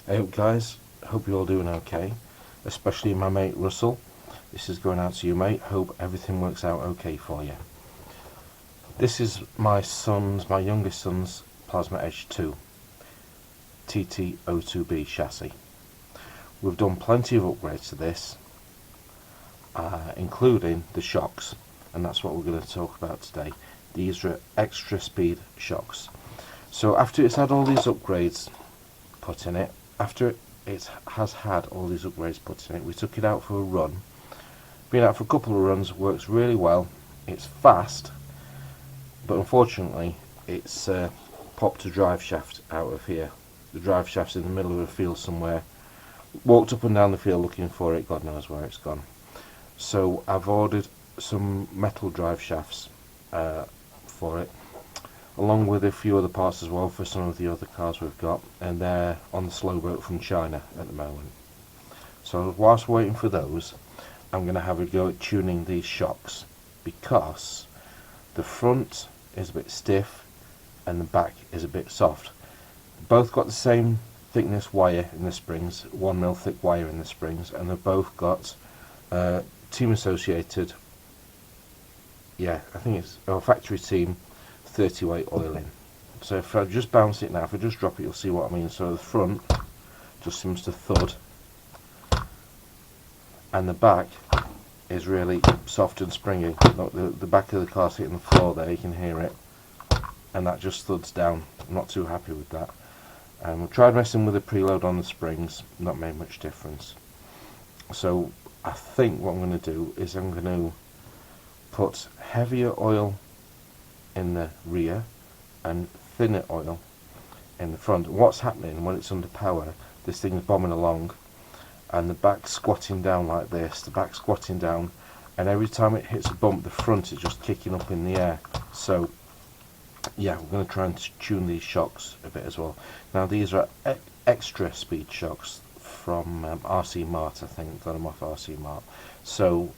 Hey up guys, hope you're all doing okay, especially my mate Russell. This is going out to you, mate. Hope everything works out okay for you. This is my youngest son's Plasma Edge 2 TT02B chassis. We've done plenty of upgrades to this, including the shocks, and that's what we're going to talk about today. These are extra speed shocks. So after it's had all these upgrades put in it, after it has had all these upgrades put in it, we took it out for a run. Been out for a couple of runs, works really well. It's fast, but unfortunately it's popped a drive shaft out of here. The drive shaft's in the middle of a field somewhere. Walked up and down the field looking for it, God knows where it's gone. So I've ordered some metal drive shafts for it, along with a few other parts as well for some of the other cars we've got, and they're on the slow boat from China at the moment. So whilst waiting for those, I'm going to have a go at tuning these shocks, because the front is a bit stiff and the back is a bit soft. Both got the same thickness wire in the springs, 1mm thick wire in the springs, and they've both got team associated, I think it's factory team 30 weight oil in. So if I just bounce it now, if I just drop it, you'll see what I mean. So the front just seems to thud, and the back is really soft and springy. Look, the back of the car's hitting the floor there, you can hear it, and that just thuds down. I'm not too happy with that. We tried messing with the preload on the springs, not made much difference. So I think what I'm going to do is I'm going to put heavier oil in the rear and thinner oil in the front. What's happening when it's under power, this thing's bombing along and the back's squatting down like this, the back's squatting down, and every time it hits a bump the front is just kicking up in the air. So yeah, we're going to try and tune these shocks a bit as well. Now these are extra speed shocks from RC Mart, I think. Got them off RC Mart. So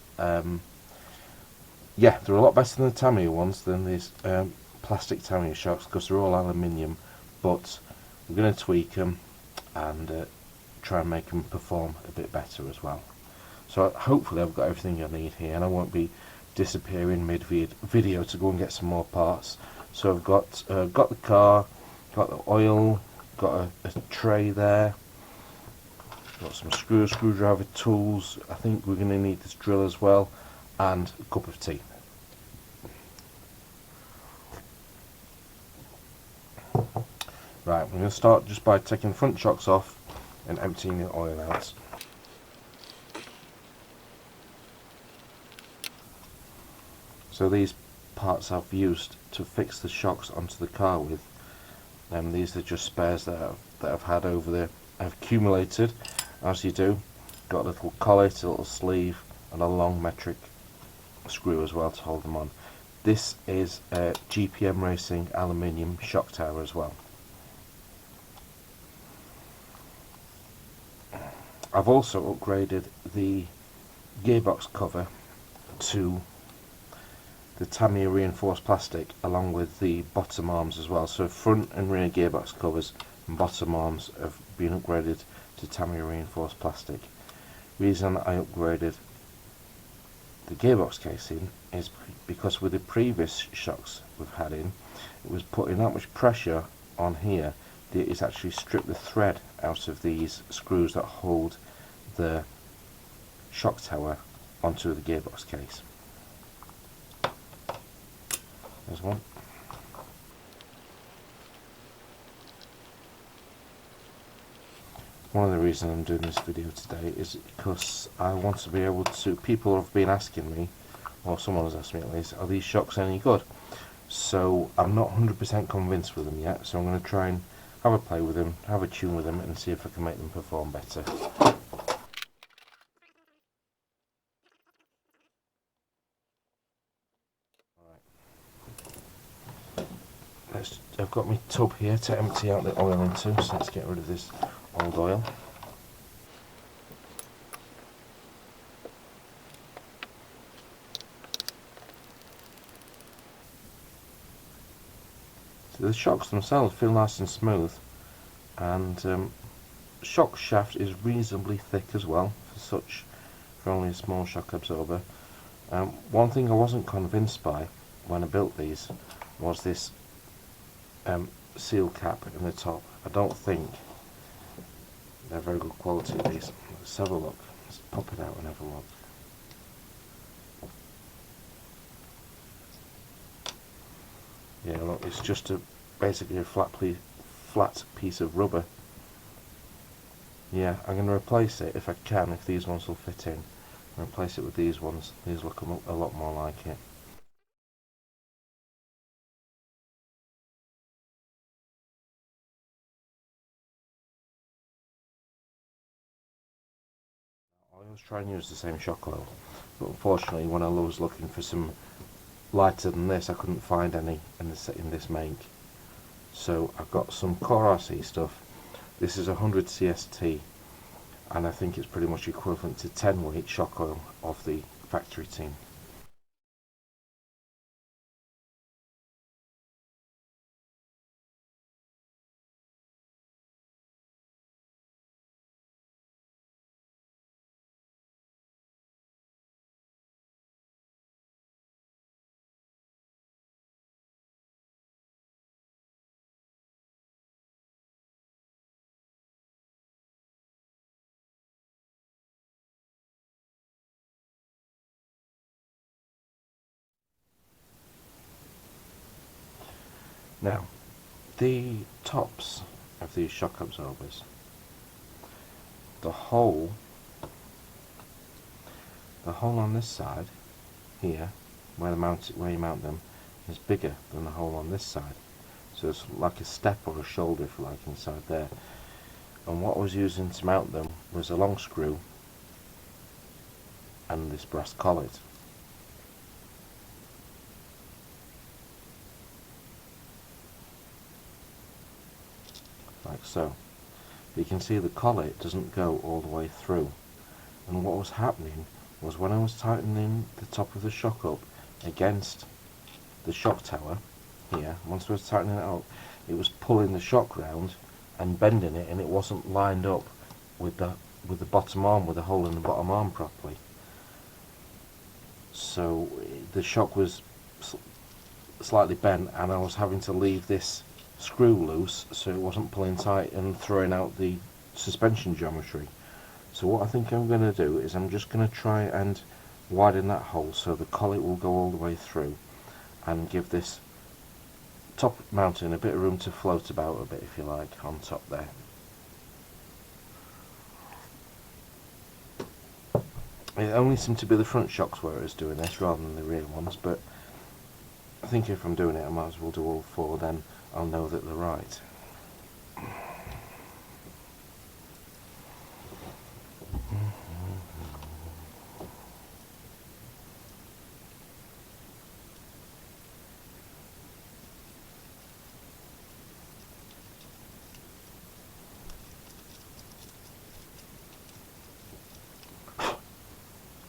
yeah, they're a lot better than the Tamiya ones, than these plastic Tamiya shocks, because they're all aluminium, but we're going to tweak them and try and make them perform a bit better as well. So hopefully I've got everything I need here, and I won't be disappearing mid-video to go and get some more parts. So I've got the car, got the oil, got a tray there, got some screwdriver tools. I think we're going to need this drill as well, and a cup of tea. Right, we're going to start just by taking the front shocks off and emptying the oil out. So these parts I've used to fix the shocks onto the car with, and these are just spares that I've had over there. I've accumulated, as you do. Got a little collet, a little sleeve, and a long metric screw as well to hold them on. This is a GPM Racing aluminium shock tower as well. I've also upgraded the gearbox cover to the Tamiya reinforced plastic, along with the bottom arms as well. So front and rear gearbox covers and bottom arms have been upgraded to Tamiya reinforced plastic. Reason I upgraded the gearbox casing is because with the previous shocks we've had in, it was putting that much pressure on here that it's actually stripped the thread out of these screws that hold the shock tower onto the gearbox case. There's one. One of the reasons I'm doing this video today is because I want to be able to, people have been asking me, or someone has asked me at least, are these shocks any good? So I'm not 100% convinced with them yet, so I'm going to try and have a play with them, have a tune with them, and see if I can make them perform better. I've got my tub here to empty out the oil into, so let's get rid of this old oil. So the shocks themselves feel nice and smooth, and shock shaft is reasonably thick as well for only a small shock absorber. One thing I wasn't convinced by when I built these was this seal cap in the top. I don't think they're very good quality, these. Let's have a look. Let's pop it out and have a look. Yeah, look, it's just basically a flat piece of rubber. Yeah, I'm going to replace it if I can, if these ones will fit in. Replace it with these ones. These look a lot more like it. I always try and use the same shock oil, but unfortunately when I was looking for some lighter than this, I couldn't find any in this make. So I've got some Core RC stuff. This is 100 CST, and I think it's pretty much equivalent to 10 weight shock oil of the factory team. Now, the tops of these shock absorbers, the hole on this side here, where you mount them, is bigger than the hole on this side. So it's like a step or a shoulder, if you like, inside there. And what I was using to mount them was a long screw and this brass collet. Like so. But you can see the collet doesn't go all the way through. And what was happening was when I was tightening the top of the shock up against the shock tower here, once I was tightening it up, it was pulling the shock round and bending it, and it wasn't lined up with the bottom arm, with the hole in the bottom arm properly. So the shock was slightly bent, and I was having to leave this screw loose so it wasn't pulling tight and throwing out the suspension geometry. So what I think I'm going to do is I'm just going to try and widen that hole so the collet will go all the way through, and give this top mounting a bit of room to float about a bit, if you like, on top there. It only seemed to be the front shocks where it was doing this rather than the rear ones, but I think if I'm doing it I might as well do all four, then I'll know that they're right.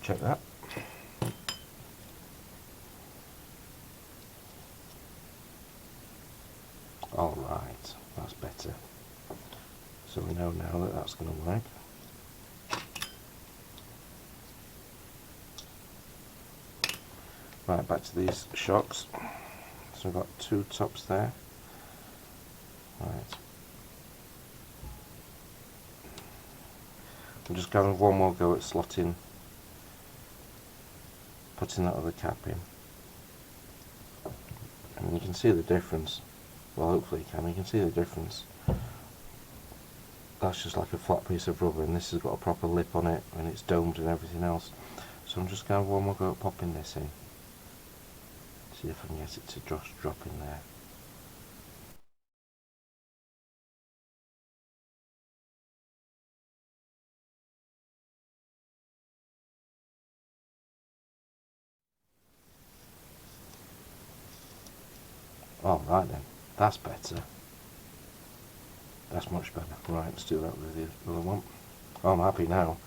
Check that. Alright, that's better. So we know now that that's going to work. Right, back to these shocks. So I've got two tops there. Right. I'm just going one more go at slotting, putting that other cap in. And you can see the difference. Well, hopefully you can see the difference. That's just like a flat piece of rubber, and this has got a proper lip on it, and it's domed and everything else. So I'm just going one more go at popping this in. See if I can get it to just drop in there. Alright then, that's better. That's much better. Right, let's do that with the other one. Oh, I'm happy now.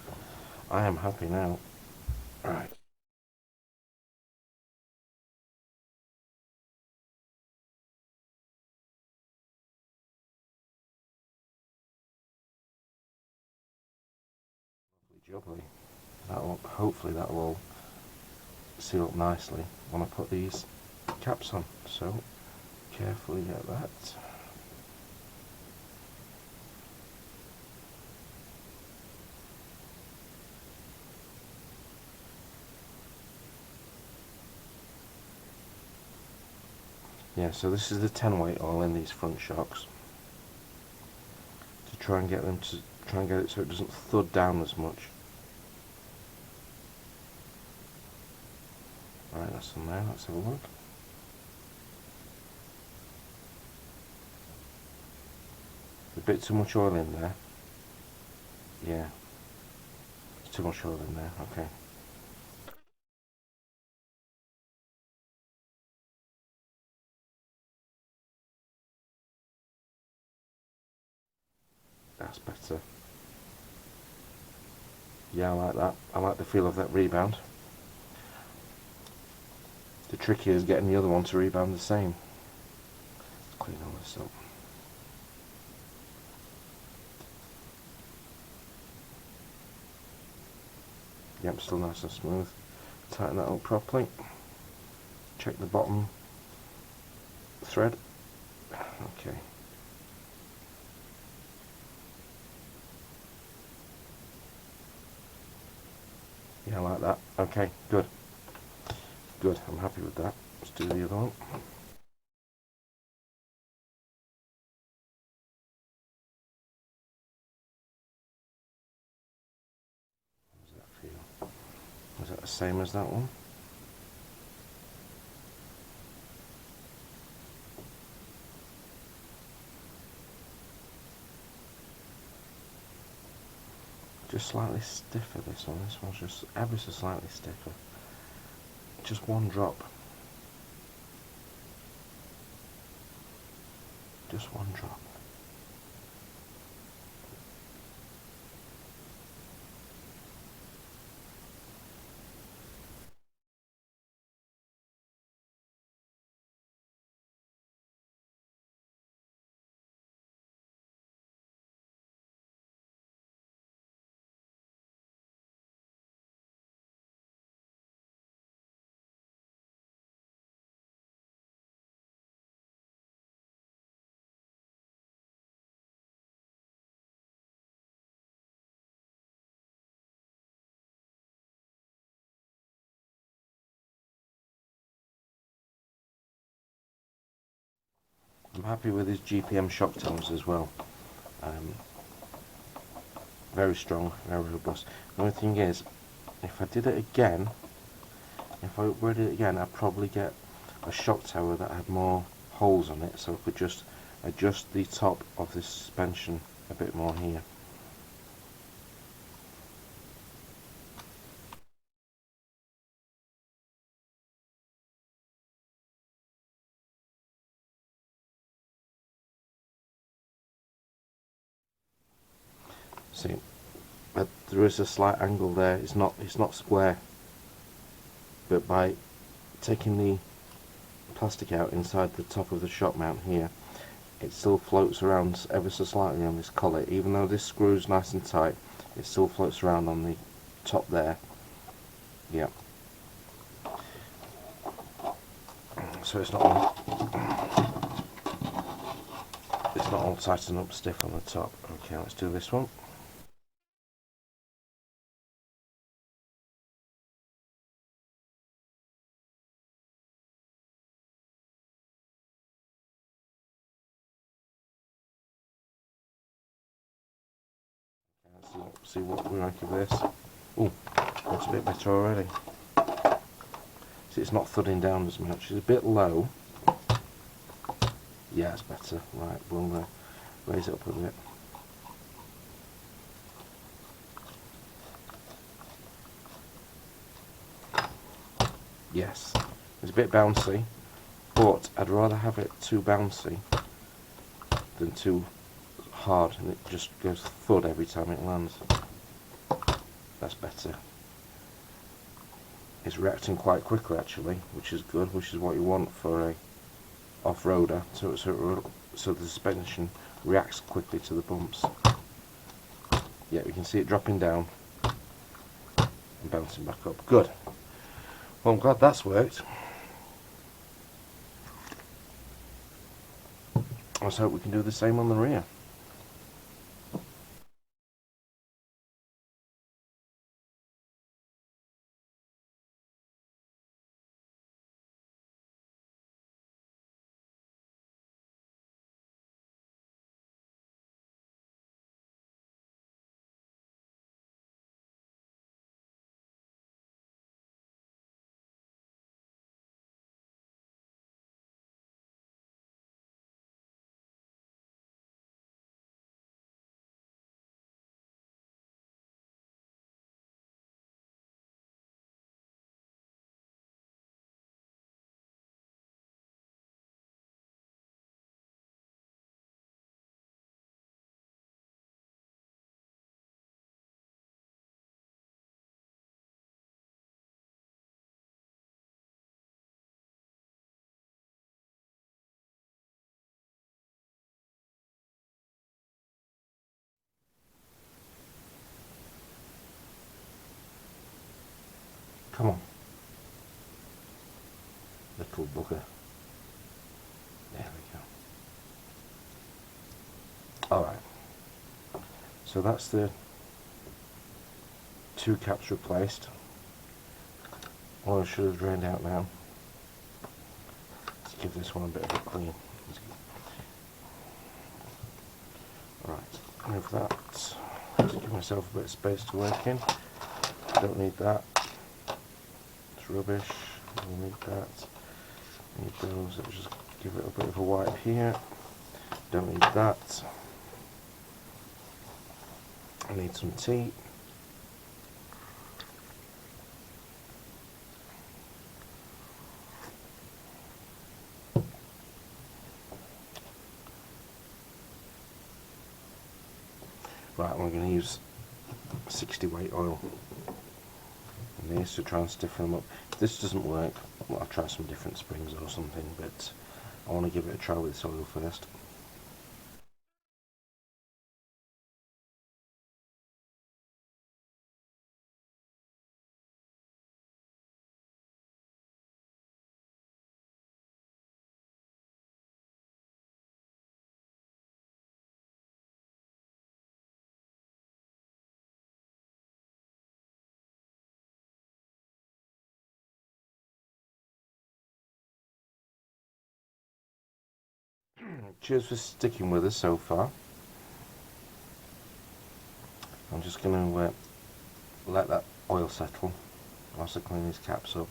I am happy now. Right. Jubbly. Hopefully that will all seal up nicely when I put these caps on. So carefully get that. Yeah, so this is the 10 weight oil in these front shocks to try and get it so it doesn't thud down as much. Right, that's on there. Let's have a look. A bit too much oil in there. Yeah, there's too much oil in there. Okay. That's better. Yeah, I like that. I like the feel of that rebound. The trick here is getting the other one to rebound the same. Let's clean all this up. Yep, still nice and smooth. Tighten that up properly. Check the bottom thread. Okay. Yeah, I like that. Okay, good. Good, I'm happy with that. Let's do the other one. How does that feel? Is that the same as that one? Just slightly stiffer, this one. This one's just ever so slightly stiffer. Just one drop. Just one drop. I'm happy with his GPM shock tones as well. Very strong, very robust. The only thing is, if I did it again, if I upgraded it again, I'd probably get a shock tower that had more holes on it, so I could just adjust the top of the suspension a bit more here. See, there is a slight angle there. It's not square, but by taking the plastic out inside the top of the shock mount here, it still floats around ever so slightly on this collet. Even though this screw is nice and tight, it still floats around on the top there. Yeah. So it's not all tightened up stiff on the top. Okay, let's do this one. See what we like of this. Oh, that's a bit better already. See, it's not thudding down as much. It's a bit low. Yeah, it's better. Right, we'll raise it up a bit. Yes, it's a bit bouncy, but I'd rather have it too bouncy than too hard, and it just goes thud every time it lands. That's better. It's reacting quite quickly actually, which is good, which is what you want for a off-roader, so the suspension reacts quickly to the bumps. Yeah, we can see it dropping down. and bouncing back up. Good. Well, I'm glad that's worked. Let's hope we can do the same on the rear. Come on. Little bugger. There we go. Alright. So that's the 2 caps replaced. Oil should have drained out now. Let's give this one a bit of a clean. Right, move that. Just give myself a bit of space to work in. Don't need that. It's rubbish. Don't need that. Need those. Let's just give it a bit of a wipe here. Don't need that. I need some tea. Right, we're going to use 60 weight oil in these to try and stiffen them up. If this doesn't work, well, I'll try some different springs or something, but I want to give it a try with this oil first. Cheers for sticking with us so far. I'm just going to let that oil settle whilst I clean these caps up.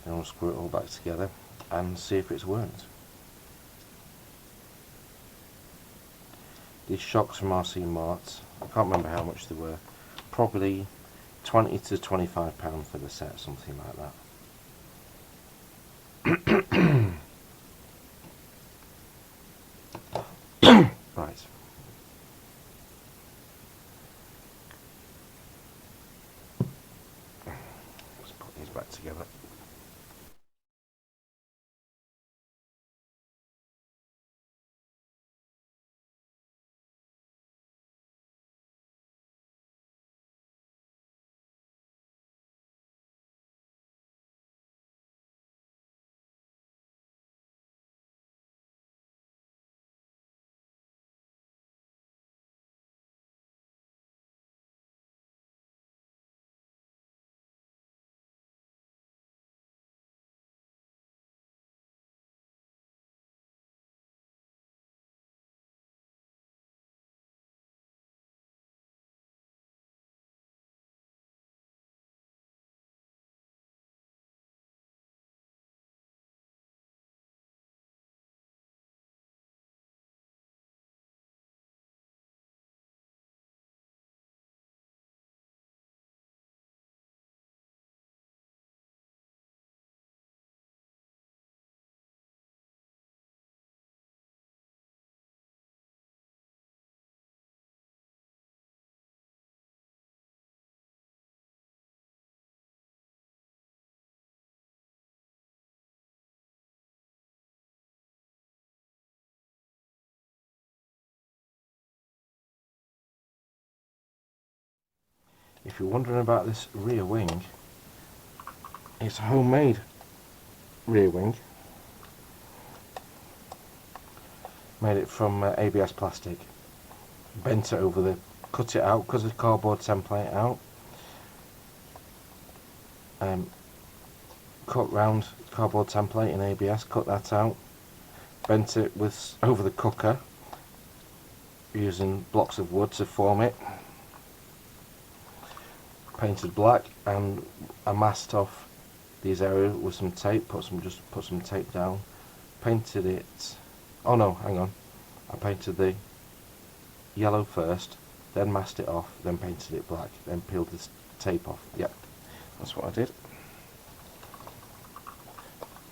Then I'll screw it all back together and see if it's worked. These shocks from RC Mart, I can't remember how much they were, probably £20 to £25 for the set, something like that. Right. Let's put these back together. if you're wondering about this rear wing, it's a homemade rear wing. Made it from ABS plastic. Bent it over the, cut it out because of the cardboard template out. Cut round cardboard template in ABS, cut that out. Bent it with over the cooker using blocks of wood to form it. Painted black, and I masked off these areas with some tape. Put some tape down. Painted it. Oh no, hang on. I painted the yellow first, then masked it off, then painted it black, then peeled this tape off. Yep, that's what I did.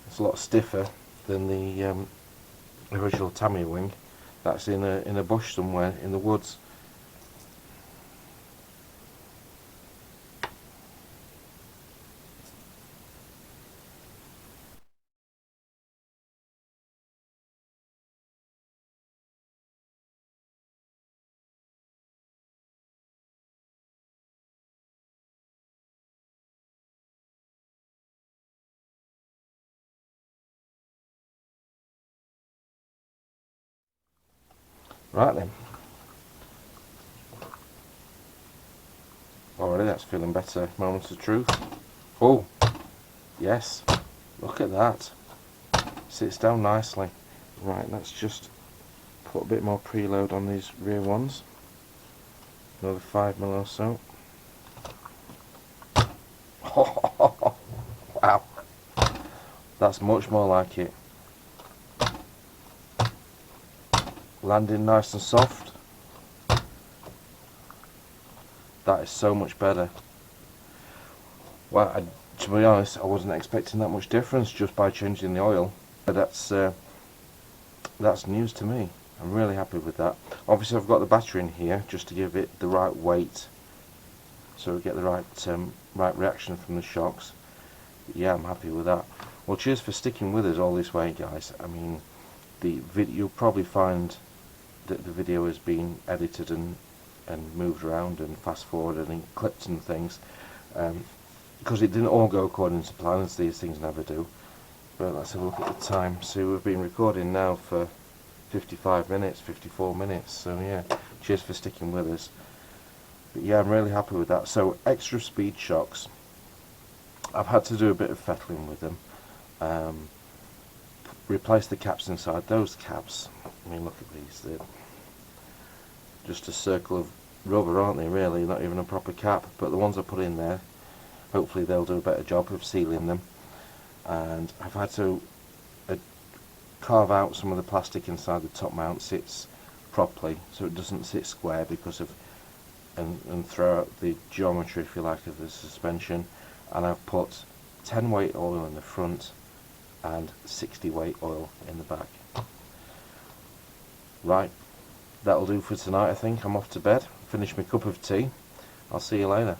It's a lot stiffer than the original Tamiya wing. That's in a bush somewhere in the woods. Right then. Already that's feeling better. Moment of truth. Oh, yes. Look at that. Sits down nicely. Right, let's just put a bit more preload on these rear ones. Another 5mm or so. Wow. That's much more like it. Landing nice and soft. That is so much better. Well, to be honest, I wasn't expecting that much difference just by changing the oil. But that's news to me. I'm really happy with that. Obviously I've got the battery in here just to give it the right weight, so we get the right reaction from the shocks. But yeah, I'm happy with that. Well, cheers for sticking with us all this way, guys. I mean, you'll probably find that the video has been edited and moved around and fast forwarded and clipped and things, because it didn't all go according to plan, as these things never do. But let's have a look at the time. So we've been recording now for 55 minutes, 54 minutes, so yeah, cheers for sticking with us. But yeah, I'm really happy with that. So Xtra speed shocks, I've had to do a bit of fettling with them. Replace the caps inside. Those caps, I mean, look at these, they're just a circle of rubber, aren't they, really? Not even a proper cap. But the ones I put in there, hopefully they'll do a better job of sealing them. And I've had to carve out some of the plastic inside the top mount sits properly, so it doesn't sit square, because of and throw out the geometry, if you like, of the suspension. And I've put 10 weight oil in the front and 60 weight oil in the back. Right, that'll do for tonight. I think I'm off to bed, finish my cup of tea. I'll see you later.